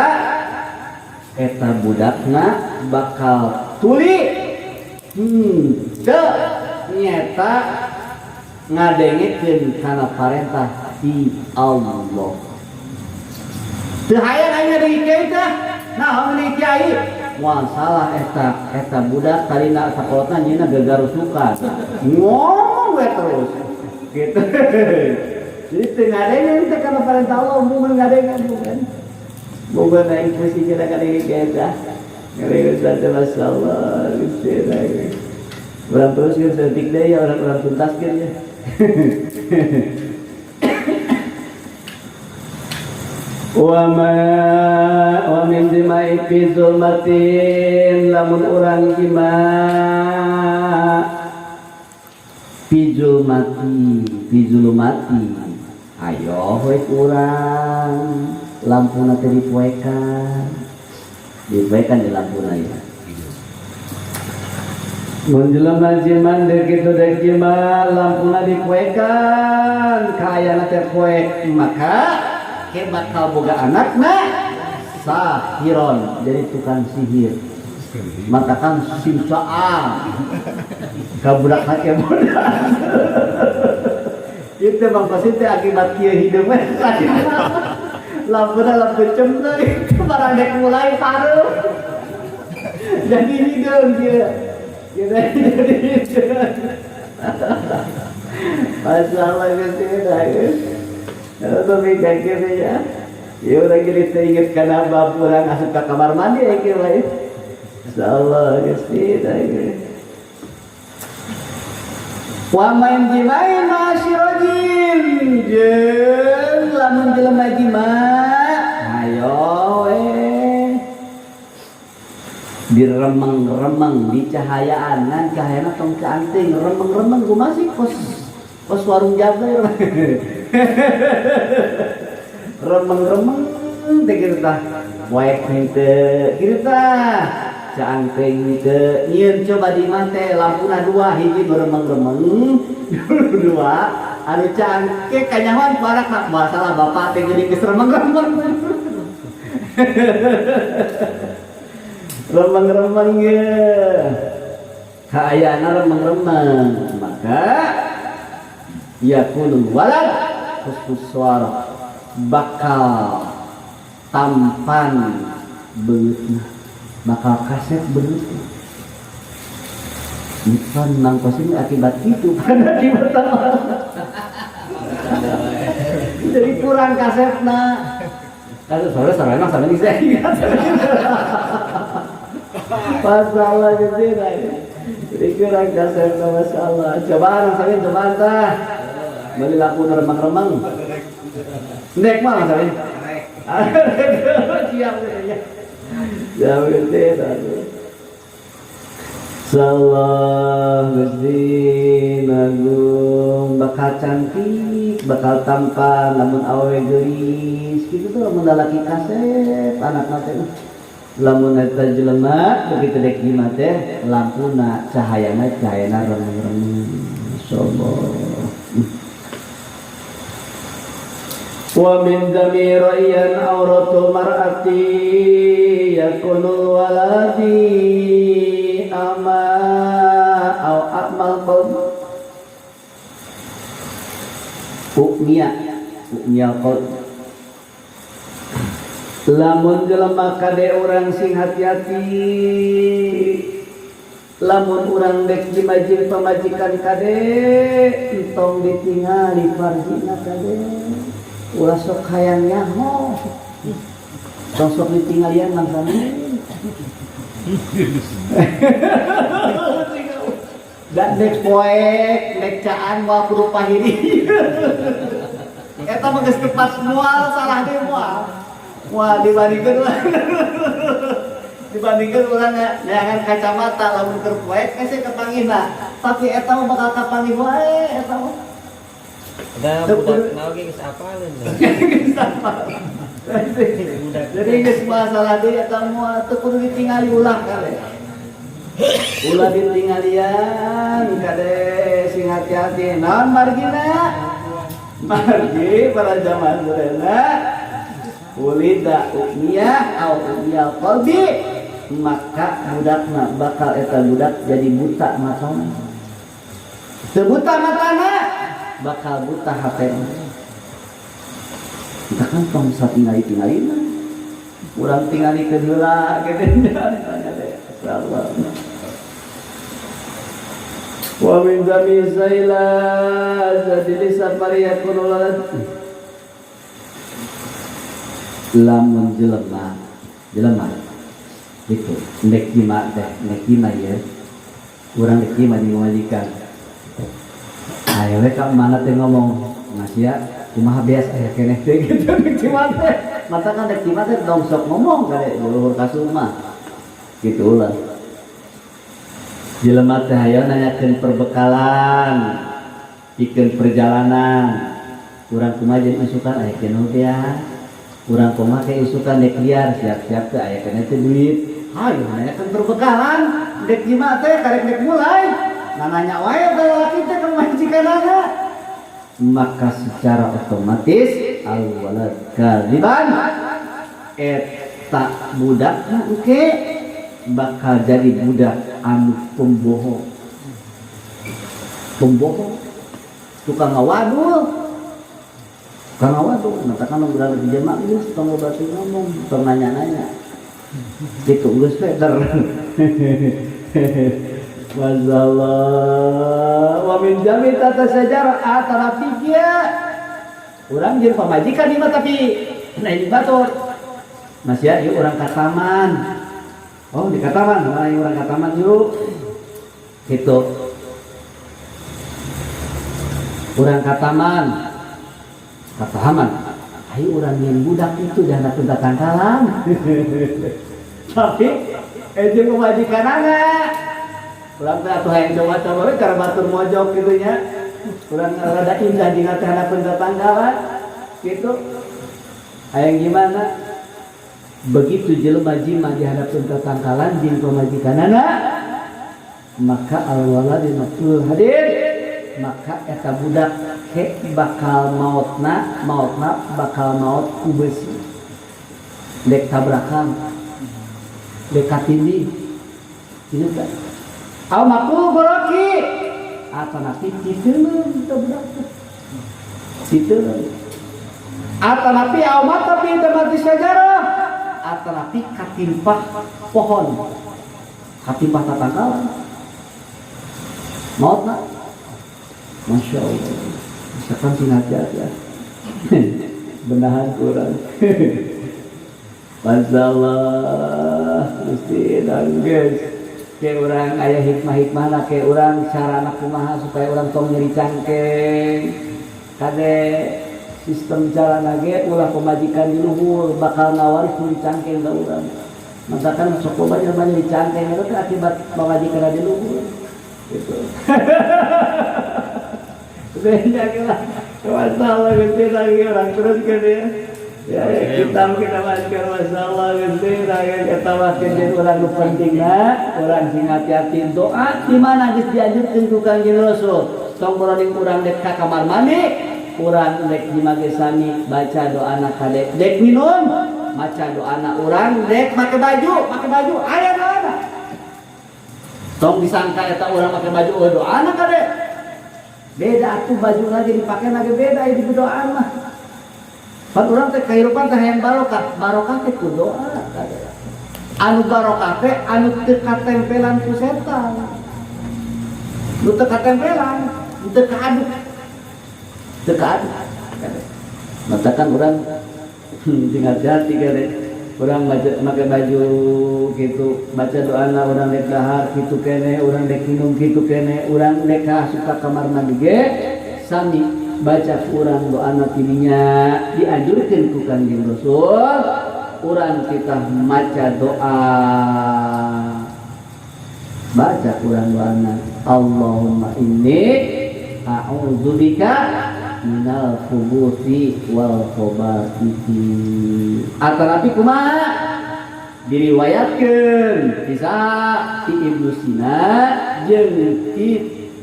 eta budakna bakal tuli teu nyata ngadengekeun kana parentah ti Allah teu hayang aya deui kiai teh naon deui kiai moal salah eta budak kalina sakolotna nyeuna gagarusukan ngomong we terus gitu. Jadi teu ngadengeun teh kana parentah Allah mun ngadengeun bukan boga naik posisi kita kali kita ngadengeun saja masyaallah istilah Orang terus kan setik deh ya orang tuntas kan ya. Wa min jimai fi zulmatin lamun urang jima fi zulmati ayo we urang lampuna teh dipoekan di lampuna ya mun jelema jiman dek kitu dek jima lampuna dipoekan kaayana teh poek maka ke bakal boga anakna sahiron jadi tukang sihir maka kan simsa'a kabudak hake budak itu bang pasti teh akibat kieu hideung we lampuna lampu cemteuy barang dek mulai paruh jadi hideung kieu kita jadi hideung masalah geus atau mikir gitu ya, ya udah gini ingat karena bapak pulang masuk ke kamar mandi ya kira ya, insyaallah gusti dah. Wa main jimai masyirojin, jeng lamun jelema jima, ayo diremeng-remeng di cahayaan, nan cahayana tong canting, remeng-remeng ku masih pos warung jaga remeng-remeng teh kita waek teh kita cangkeng teh nyieun coba di mah teh lampuna dua hiji remeng-remeng dua anu cangkeng kanyawan parak nak masalah bapak teh geuning geus remeng-remeng remeng-remeng ge kaayana remeng-remeng maka yakunul walad khusus suara bakal tampan beutna bakal kaset beutna bukan nang kosin akibat itu kan akibat jadi kurang kasetna kan sore emang sama ini saya ingat masalah gitu jadi kurang kasetna masalah cobaan saya cobaan tah beli laku remang-remang nek mah saya siap ya jauh gede salah gusti nagung bakal cantik bakal tampan lamun awe geulis kitu tuh lamun lalaki kasep anak teh lamun eta jelema begitu dek di teh lampuna cahayana remeng-remeng insyaallah. Wa min damirayan auratu mar'ati yakunul waladi ama au akmal qaum ukmiya qaum lamun jelema kade urang sing hati-hati lamun urang dek jimajin pamajikan kade entong ditingali farjina kade ulah sok hayang nyaho sok ditinggalian langsung dan dek poek dek caan wa kudu pahiri eta mah geus tepat moal salah deui moal dibandingkan urang neangan kacamata lamun keur poek kasih kepanggihna tapi eta mah bakal kapanggih wae eta mah ada budak kenal geus apaleun. Jadi geus masalah deui eta moal teu kudu ditingali ulah kale. Ulah ditinggalian kade sing hati-hati. Naon margina? Margi para zaman moderna ulida ukmiyah au ukmiyal qalbi maka budakna bakal eta budak jadi buta matana. Teu buta matana bakal buta hatena. Kita kan tong satingali-tingali mah. Urang tingali ke heula gede tanya teh. Insyaallah. Wa min zami zaila jadi safari yakunu lalad. Lamun jelema itu nek kima teh nek kima ya urang deki majikan. Ayo we ka mana teh ngomong, "Mas ya, kumaha beas aya keneh teh," gitu deki mah teh. Mata kan deki mah teh dong sok ngomong kade luhur kasur mah. Gitu ulah. Jelema teh hayo nanyakeun perbekalan, pikeun perjalanan. Urang kumaha jeung isukan aya keneh teh ya. Urang kumaha ke isukan dek liar siap-siap teh aya keneh teh duit. Hayo nanyakeun perbekalan, dek mah teh karek dek mulai. Nanya wae laki teh ka majikanana. Maka secara otomatis al-walad kaliban eta budakna engke bakal jadi budak anu pembohong. Pembohong, tukang ngawadul. Tukang ngawadul, matakan udah lebih jema geus tong batu ngomong, tong nanya-nanya. Kitu geus peder. Masalah wa min jami tata sajarah atara tiga urang jeung pamajikan ieu mah tapi nah ini batur Mas ya yuk urang ka taman. Oh di ka taman, mari urang ka taman yuk. Gitu. Urang ka taman. Ka taman. Ayo urang nyen budak itu dah datang tangkalan. Tapi jeung pamajikanana urang teh atuh hayang coba-coba we cara batur mojok kitu nya. Urang rada indah di ngaeuh hadapan tetanggalan gitu. Hayang gimana? Begitu jelema jima di hadapan tetanggalan jeung pamajikanana, maka al-waladi matul hadir, maka eta budak ke bakal mautna bakal maut ku besi. Dek tabrakan. Dek katindi. Ini kan al makul goroki atau nanti citeuleuh kita budak citeuleuh atau nanti al mata fi tempat sejarah atau nanti katimpah pohon katimpah tatangkalan mautna Masya Allah misalkan sinajat ya benahan kurang masalah mesti nangis. Kayak orang ayah hikmah-hikmahna kayak orang sarana kumaha supaya orang tong nyeri cangkeng kade sistem carana ge ulah pemajikan di luhur bakal ngawaris nyeri cangkeng ka urang masakan sok banyak nyeri cangkeng itu akibat pemajikan di luhur gitu beda kira masalah gede lagi orang terus gede ya kita masker masalah gede lagi kita makin jadi orang pentingnya orang sing hati-hati doa di mana geus dianjurkeun ku Kangjeng Rasul tong boroning urang dek ka kamar mandi urang dek di mage sami baca doana ka dek minum maca doana urang dek make baju aya doana tong disangka eta urang make baju doana ka dek beda atuh baju lagi dipake lagi beda di doa mah pan urang teh kahirupan teh hayang barokah teh ku doa anu barokah teh anu teu katempelan ku setan nu teu katempelan teu kaaduk matakan urang tinggal jati gede urang make baju gitu baca doana urang dek dahar kitu keneh urang dek minum kitu keneh urang dek suka kamar mandi ge sami baca urang doana tidinya dianjurkeun ku Kangjeng Rasul urang kita maca doa baca urang doana Allahumma inni a'udzubika minal khubuthi wal khaba'ithhi atanapi kumaha diriwayatkeun bisa ti Ibnu Sina jeung ti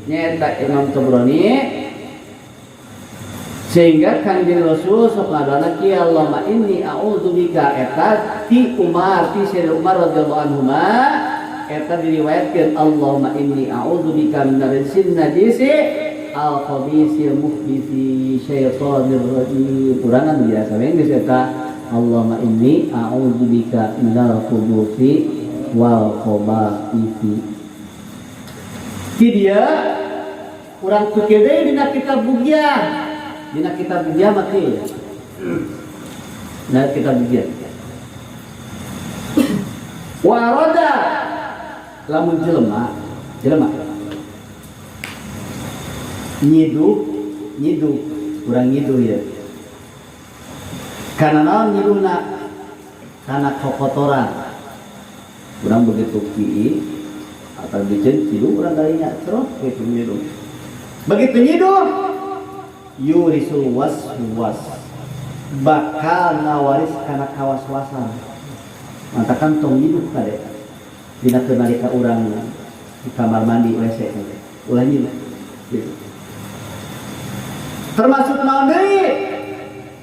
nyaeta Imam Tabrani sehingga Kangjeng Rasul sok ngadoana ki Allahumma inni a'udzubika eta ti Umar ti Sayyidina Umar radhiyallahu anhu eta diriwayatkeun Allahumma inni a'udzubika minar rizqin najisi al-khabisil muhditsi syaitonir rajim urangan biasa we geus eta Allahumma inni a'udzubika minal khubuthi wal khaba'ithhi ti dia urang pikir deui dina kitab bugiah dina kitab bugiah mati nah kitab bugiah wa roda lamun jelema jelema nyidu kurang nyidu ya karena naon nyiduna karena kokotoran kurang begitu ki atau bikin nyidu kurang kalinya terus gitu nyidu begitu nyidu yurisul was bakal ngawaris karena kawas-wasan mantakan tong nyidu kade dina kenalika urang di kamar mandi WC ulah nyidu gitu. Termasuk naon deui?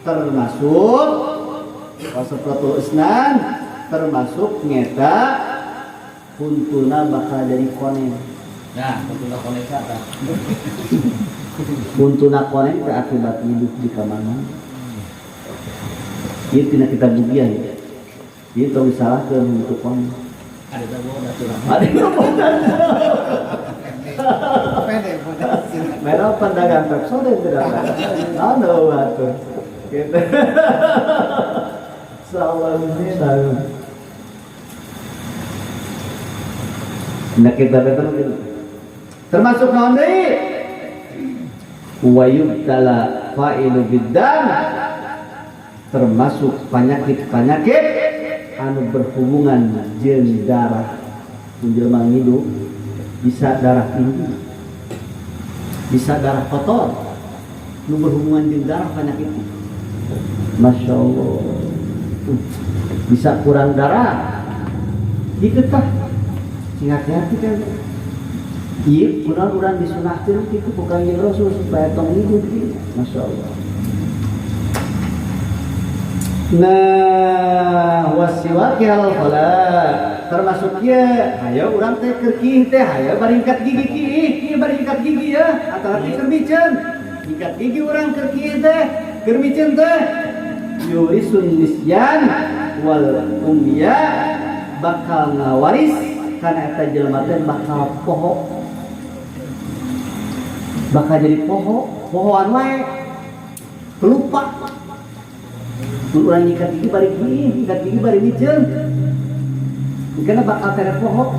Termasuk wasfatul isnan, termasuk nyeta kuntuna bakal jadi konen. Nah, kuntuna konen kata. Kuntuna konen teh akibat hidup di kamar mandi. Ieu tina kita bugian ya. Ieu tong disalahkeun untuk konen. Ada tahu aturan. Ada Mereka pandangan Pepsode tidak ada waktu gitu. Salam ini tahu. Nah kita betul gitu. Termasuk nanti wayubtala fa'ilu bidan termasuk penyakit anu berhubungan jeung darah menjelma hidup bisa darah tinggi bisa darah kotor nu berhubungan dengan darah penyakit Masya Allah bisa kurang darah diketah hati-hati kan iya kurang disunahkan itu bukan yang Rasul supaya tong hidup Masya Allah. Nah wasiwakil khala termasuknya ayo urang teh kerkih teh ayo baringkat gigi baringkat gigi ya atau hati kermicen ingkat gigi urang kerkih teh kermicen teh yurisun nisyan wal umya bakal ngawaris karena eta jelema teh bakal poho bakal jadi pohoan wae pelupa urang ingkat gigi bari micen karena bakal tere poho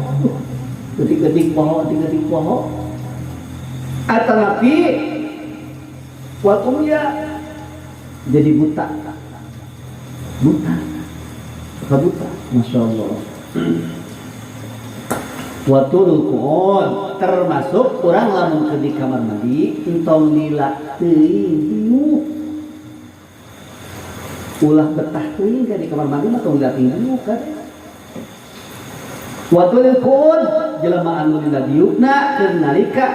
ketik-ketik poho atau nabi wakumnya jadi buta Masya Allah. Watul kuon termasuk orang lamun ke di kamar mandi entong lila teuing ulah betah teuing ka di kamar mandi mah tong lila teuing kan. Watul kun jelema anu dina diukna keur nalika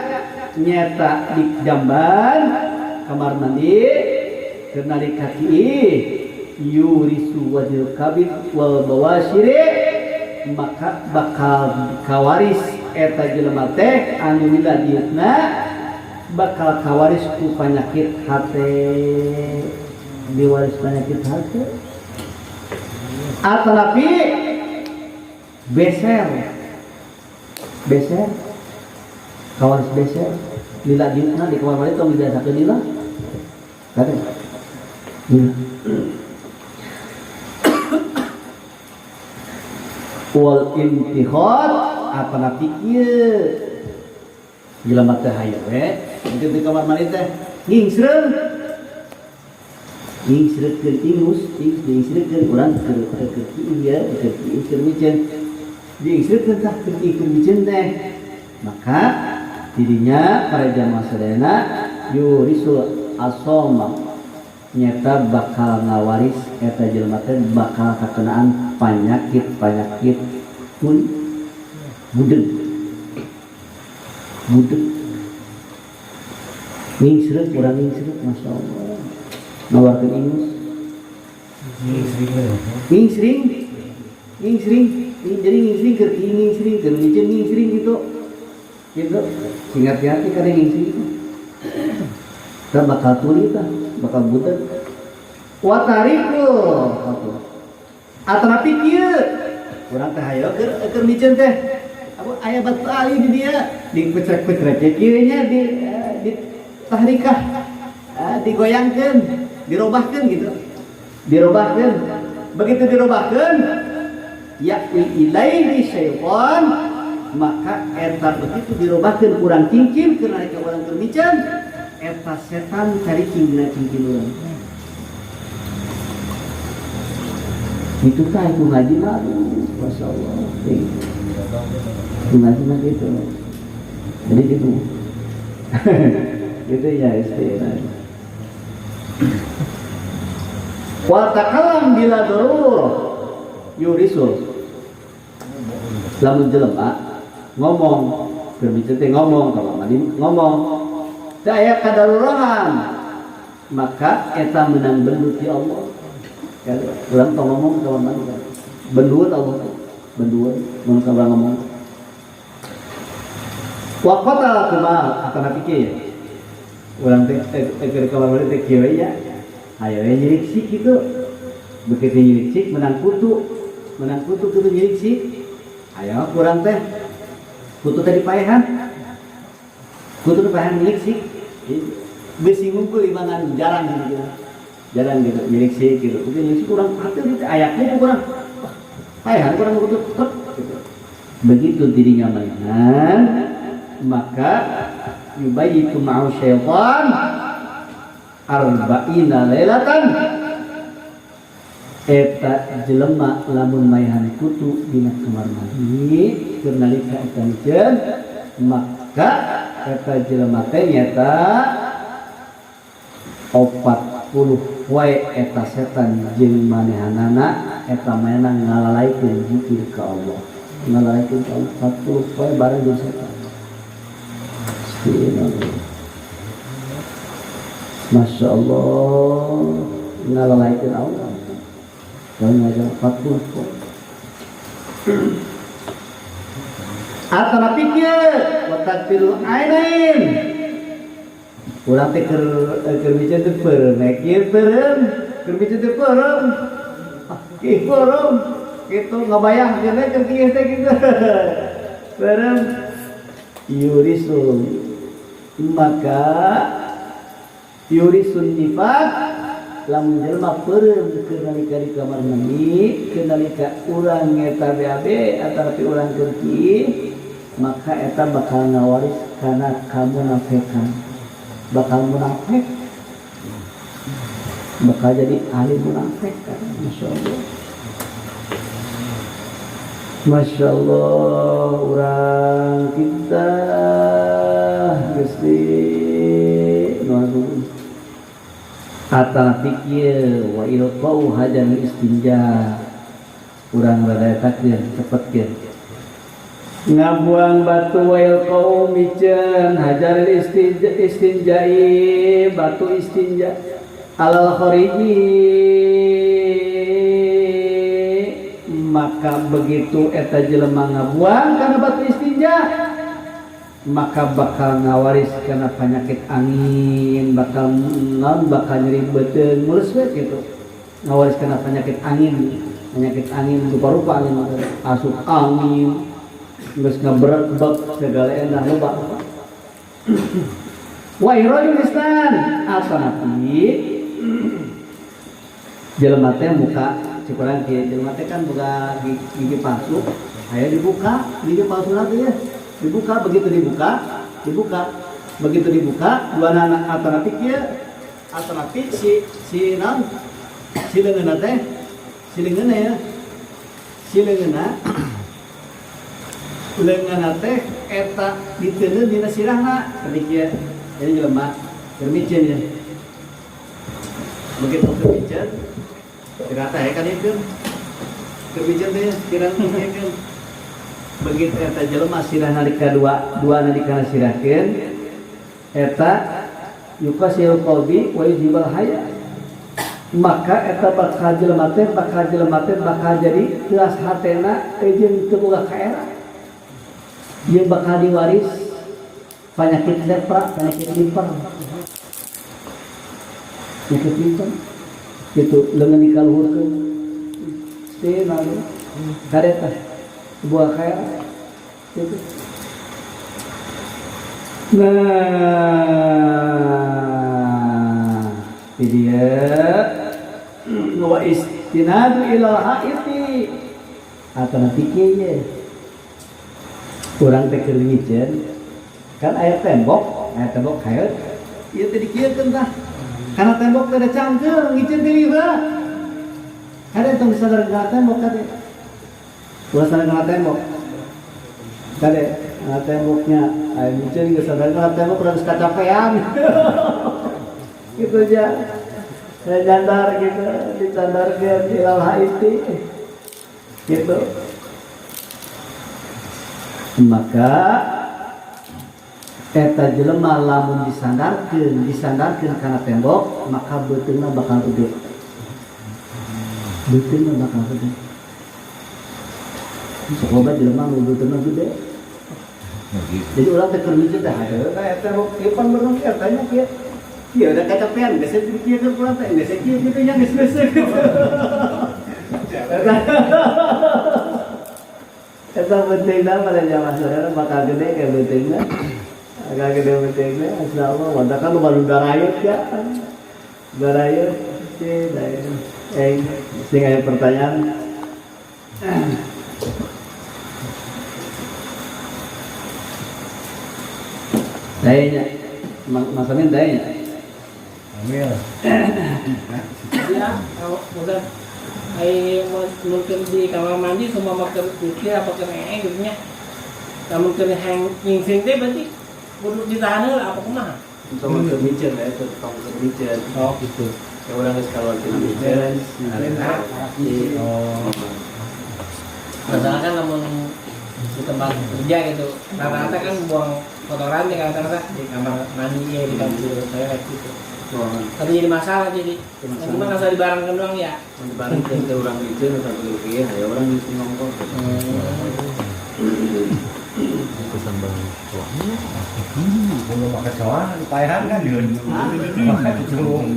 nyata di jamban kamar mandi keur nalika yurisu wajil kabid wal bawasiri maka bakal kawaris eta jelema teh anu dina diukna bakal kawaris ku penyakit hate diwaris penyakit hate atau nabi beser kawaris beser lila diukna di kamar mandi tong dibiasakeun lila kade wal intihad apa nabi kieu jelema teh hayu we di kamar mandi teh ngingsreun dingsreutkeun urang keur ieu keur micen dingsreutkeun tah keur micen teh maka dirinya para jamaah sadayana yurisul asoma nyata bakal ngawaris eta jelema teh bakal kakenaan penyakit budeg ngingsreut urang ngingsreut Masya Allah nawarkeun ingus ngingsring jadi ngingsring keur micen ngingsring gitu singkat hati kada ngingsring kita bakal tuli tah bakal budeg watarikul atau napi kieu urang teh hayo keur micen teh aya batu ali di dia dipecrek-pecrek kieu nya di tahrikah digoyangkeun dirobahkeun gitu begitu dirobahkeun ya ilaihi syaitan maka eta begitu dirobahkeun kurang cingcin keur nalika urang keur mican eta setan cari dina cingcin urang. Itu tah itu ngaji mah, masya Allah. Itu ngaji mah gitu. Jadi gitu. Gitu ya istilah. Wa takalam bila darurah yurisul. Lamun jelema ngomong, berbicara teh ngomong, kalau mandi ngomong. Da aya kadarurahan, maka eta menang bendut ti Allah. Ya, urang tong ngomong kawan mandi kan. Bendut Allah. Bendut mun ka ngomong. Wa qatala kumal akan pikir. Urang teh keur kawan mandi teh kieu ya. Ayo nyirik sik gitu. Begitu nyirik sik menang kutu kudu nyirik sik. Ayo kurang teh kutu tadi paehan. Kutu teh paehan nyirik sik. Besi ngumpul imangan jarang gitu. Jarang gitu nyirik sik gitu. Begitu nyirik sik kurang hati gitu ayaknya kurang. Paehan kurang kutu gitu. Begitu dirinya mainan maka yubayyitu ma'u syaitan arba'ina lailatan eta jelema lamun maihan kutu dina kamar mandi keur nalika eta miceun maka eta jelema teh nyata 40 wae eta setan jeung manehanana eta menang ngalalaikeun zikir ka Allah ngalalaikeun ka Allah 40 wae bareng jeung setan. Masya Allah ngalalaikan Allah dan ngajar 40 atau pikir watakfirul ainain ulang teh keur bicara teh peureum kieu peureum keur bicara teh peureum kieu peureum kitu ngabayangkeun teh keur kieu teh kitu peureum yurisul maka yurisun nifaq lamun jelema peureum keur nalika di kamar mandi keur nalika urang eta BAB atapi urang keur kieu maka eta bakal ngawaris kana kamunafikan bakal munafik bakal jadi ahli munafik kan masyaallah. Masya Allah urang kita Gusti nuhun atana pikir wa ilqau hadan istinja urang rada takdir cepetkeun ngabuang batu wa ilqau miceun hajar istinjai batu istinja alal khariji maka begitu eta jelema ngabuang kana batu istinja maka bakal ngawaris kana penyakit angin bakal nyeri beuteung mulus we kitu ngawaris kana penyakit angin rupa-rupa angin asup angin geus ngabregbek segala endah loba wa irajul istan asanapi jelema teh muka cikurang kieu jelema teh kan boga gigi palsu aya dibuka gigi palsu lagi ya dibuka begitu dibuka dua anak alternatif kieu alternatif si leungeunna teh leungeunna teh eta diteuneun dina sirahna tadi kieu jadi jelema keur miceun ya begitu keur miceun ternyata kan itu kebijan teh kirang ngeukeun begitu eta jelema sirah nalika dua nalika sirahkeun eta yukasil qalbi wa yujibal haya maka eta bakal jelema teh bakal jadi telas hatena jeung teu boga kaera ieu bakal diwaris penyakit lepra penyakit limper itu leungeun dikaluhurkeun teh nalu kareta buah kaera itu nah dia wa istinadu ilal haiti atau nanti kieu kurang teh keur ngicen kan aya tembok haeur ieu teh dikieurkeun tah karena tembok teh ada cangkeung ngicen teh ieu kade tong sadar ka tembok kade ulah sadar ka tembok kade temboknya aya ngicen geus sadar ka tembok udah kacapean gitu aja saya jandar gitu dicandarkeun ilal haiti gitu maka eta jelema lamun disandarkeun kana tembok maka beuteungna bakal gede semoga jelema nu beuteungna gede jadi urang teh keur mijit teh haeuh ka tembok ieu pan bener eta nya kieu kieu ada kacapean geus kieu keur urang teh geus kieu kitu nya geus gitu eta pentingna pada zaman sekarang bakal gede kayak pentingna agak gede pentingna insyaallah wanda kan baru darayut ya darayut sih sing aya pertanyaan dayanya maksudnya dayanya Ambil. Ya, kalau udah mungkin di kamar mandi semua makan pikir apa kena gitu nya. Namun kena hang nyingsing teh berarti kudu ditahan heula apa kumaha? Tong keur micen ya itu tong keur micen. Oh gitu. Ya urang geus kalon keur micen. Oh. Masalah kan namun di tempat kerja gitu. Rata-rata kan buang kotoran ya rata-rata di kamar mandi ya di kamar toilet gitu. Tapi jadi masalah jadi. Cuma asal dibarengkeun doang ya. Dibarengkeun teh urang micen eta kudu kieu aya urang di nongkrong. Belum pakai soal, payahan kan dia. Pakai curung.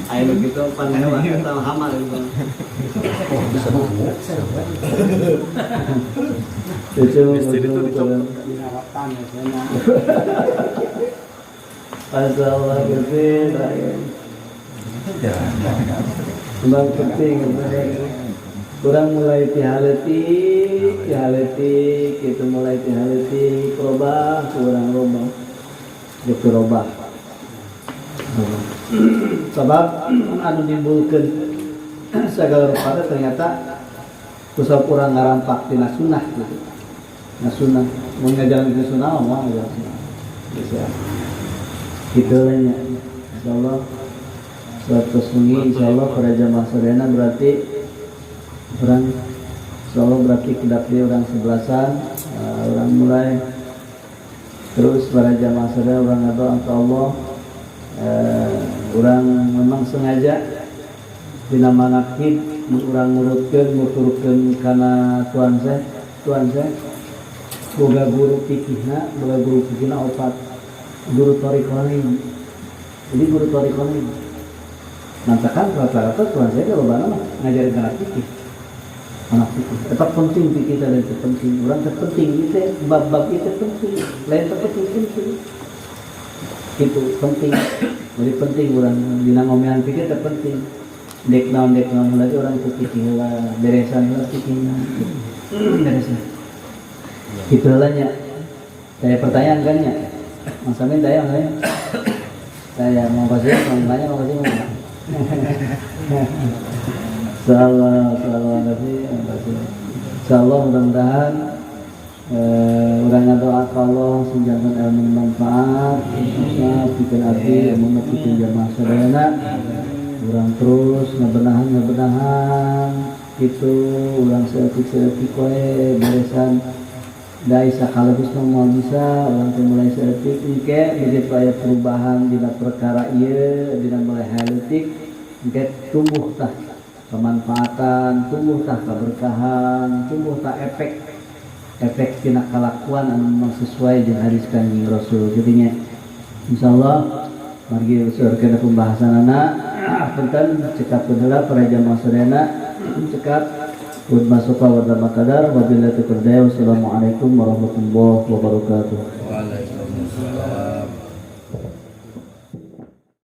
Ayo gitu panhewa eta hamar itu. Masalah gede Bang penting kurang mulai tihaleti gitu mulai tihaleti robah kurang robah gitu robah sebab anu nimbulkeun segala rupa ternyata kusap kurang ngarampak tina sunnah gitu nah sunnah mun ngajalan ke sunnah mah ngajalan sunnah bisa gitu lah ya insyaallah suatu sungi insyaallah pada jamaah sadayana berarti orang insyaallah berarti kedap dia orang 11-an orang mulai terus para jamaah sadayana orang ngadoa ke Allah orang memang sengaja dina manaqib urang ngurutkeun muturkeun kana tuan saya boga guru fikihna opat guru thariqain jadi guru thariqain nantakan rata-rata tuan saya kalau bana ngajarin anak fikih tetap penting fikih dan itu penting orang terpenting itu bab-bab itu penting lain terpenting itu penting jadi penting orang dina ngomean fikih terpenting dek naon lagi orang fikih lah beresan lah fikihnya beresan gitu lah nya saya pertanyaan kan ya Mas Amin saya mau kasih mau kasih Insyaallah mudah-mudahan orang doa Allah senjangan ilmu manfaat bikin arti bikin jamaah sadayana orang terus ngebenahan itu orang seetik wae beresan dai sakalebus mau bisa orang teh mulai seetik engke begitu aya perubahan dina perkara ieu dina mulai halitik engke tumbuh tah kemanfaatan tumbuh tah keberkahan tumbuh tah efek tina kalakuan anu sesuai jeung hadis Kanjeng Rasul jadinya insyaallah margi usurkeun pembahasanana punten cekap heula para jamaah sadayana cekap Wassalamualaikum warahmatullahi wabarakatuh.